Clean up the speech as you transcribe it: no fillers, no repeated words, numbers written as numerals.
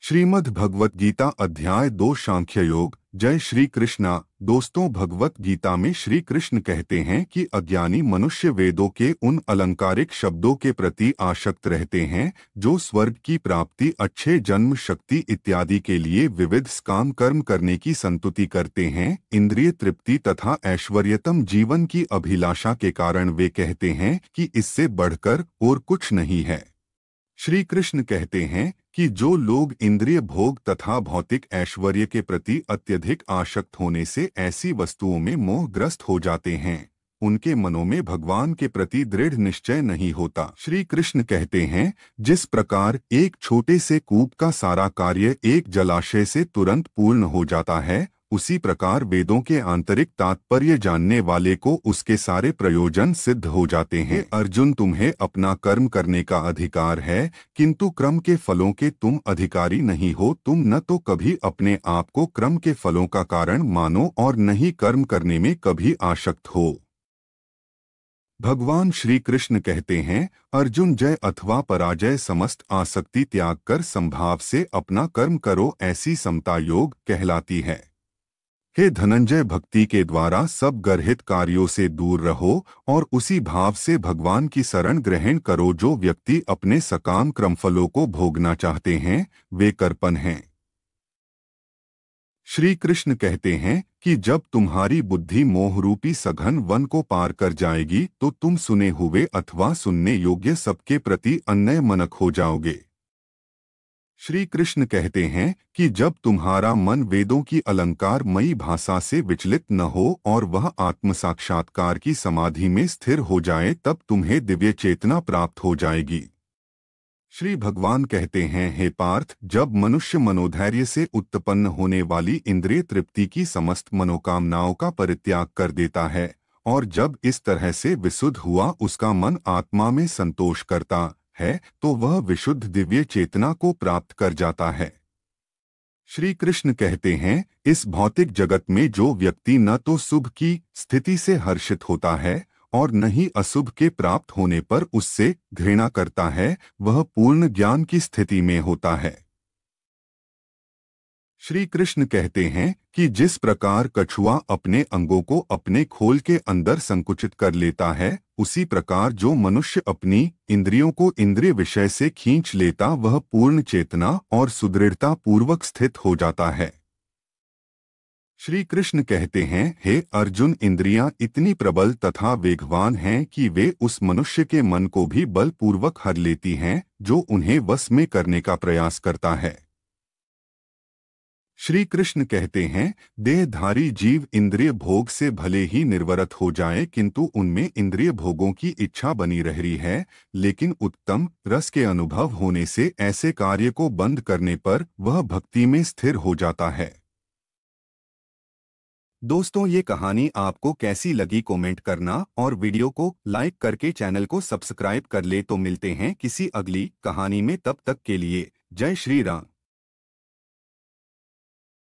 श्रीमद् भगवत गीता अध्याय 2 सांख्य योग। जय श्री कृष्णा। दोस्तों, भगवत गीता में श्री कृष्ण कहते हैं कि अज्ञानी मनुष्य वेदों के उन अलंकारिक शब्दों के प्रति आसक्त रहते हैं जो स्वर्ग की प्राप्ति, अच्छे जन्म, शक्ति इत्यादि के लिए विविध काम कर्म करने की संतुति करते हैं। इंद्रिय तृप्ति तथा ऐश्वर्यतम जीवन की अभिलाषा के कारण वे कहते हैं कि इससे बढ़कर और कुछ नहीं है। श्री कृष्ण कहते हैं कि जो लोग इंद्रिय भोग तथा भौतिक ऐश्वर्य के प्रति अत्यधिक आसक्त होने से ऐसी वस्तुओं में मोहग्रस्त हो जाते हैं, उनके मनों में भगवान के प्रति दृढ़ निश्चय नहीं होता। श्री कृष्ण कहते हैं, जिस प्रकार एक छोटे से कूप का सारा कार्य एक जलाशय से तुरंत पूर्ण हो जाता है, उसी प्रकार वेदों के आंतरिक तात्पर्य जानने वाले को उसके सारे प्रयोजन सिद्ध हो जाते हैं। अर्जुन, तुम्हें अपना कर्म करने का अधिकार है, किंतु क्रम के फलों के तुम अधिकारी नहीं हो। तुम न तो कभी अपने आप को क्रम के फलों का कारण मानो और न ही कर्म करने में कभी आसक्त हो। भगवान श्री कृष्ण कहते हैं, अर्जुन, जय अथवा पराजय समस्त आसक्ति त्याग कर संभाव से अपना कर्म करो, ऐसी समता योग कहलाती है। हे धनंजय, भक्ति के द्वारा सब गर्हित कार्यों से दूर रहो और उसी भाव से भगवान की शरण ग्रहण करो। जो व्यक्ति अपने सकाम क्रमफलों को भोगना चाहते हैं, वे कर्पण हैं। श्री कृष्ण कहते हैं कि जब तुम्हारी बुद्धि मोहरूपी सघन वन को पार कर जाएगी तो तुम सुने हुए अथवा सुनने योग्य सबके प्रति अन्यमनस्क हो जाओगे। श्री कृष्ण कहते हैं कि जब तुम्हारा मन वेदों की अलंकारमयी भाषा से विचलित न हो और वह आत्म साक्षात्कार की समाधि में स्थिर हो जाए, तब तुम्हें दिव्य चेतना प्राप्त हो जाएगी। श्री भगवान कहते हैं, हे पार्थ, जब मनुष्य मनोधैर्य से उत्पन्न होने वाली इंद्रिय तृप्ति की समस्त मनोकामनाओं का परित्याग कर देता है और जब इस तरह से विशुद्ध हुआ उसका मन आत्मा में संतोष करता है, तो वह विशुद्ध दिव्य चेतना को प्राप्त कर जाता है। श्री कृष्ण कहते हैं, इस भौतिक जगत में जो व्यक्ति न तो शुभ की स्थिति से हर्षित होता है और न ही अशुभ के प्राप्त होने पर उससे घृणा करता है, वह पूर्ण ज्ञान की स्थिति में होता है। श्री कृष्ण कहते हैं कि जिस प्रकार कछुआ अपने अंगों को अपने खोल के अंदर संकुचित कर लेता है, उसी प्रकार जो मनुष्य अपनी इंद्रियों को इंद्रिय विषय से खींच लेता, वह पूर्ण चेतना और सुदृढ़ता पूर्वक स्थित हो जाता है। श्री कृष्ण कहते हैं, हे अर्जुन, इंद्रियां इतनी प्रबल तथा वेगवान हैं कि वे उस मनुष्य के मन को भी बलपूर्वक हर लेती हैं जो उन्हें वश में करने का प्रयास करता है। श्री कृष्ण कहते हैं, देहधारी जीव इंद्रिय भोग से भले ही निर्वरत हो जाए, किंतु उनमें इंद्रिय भोगों की इच्छा बनी रह रही है, लेकिन उत्तम रस के अनुभव होने से ऐसे कार्य को बंद करने पर वह भक्ति में स्थिर हो जाता है। दोस्तों, ये कहानी आपको कैसी लगी कमेंट करना और वीडियो को लाइक करके चैनल को सब्सक्राइब कर ले। तो मिलते हैं किसी अगली कहानी में, तब तक के लिए जय श्री राम।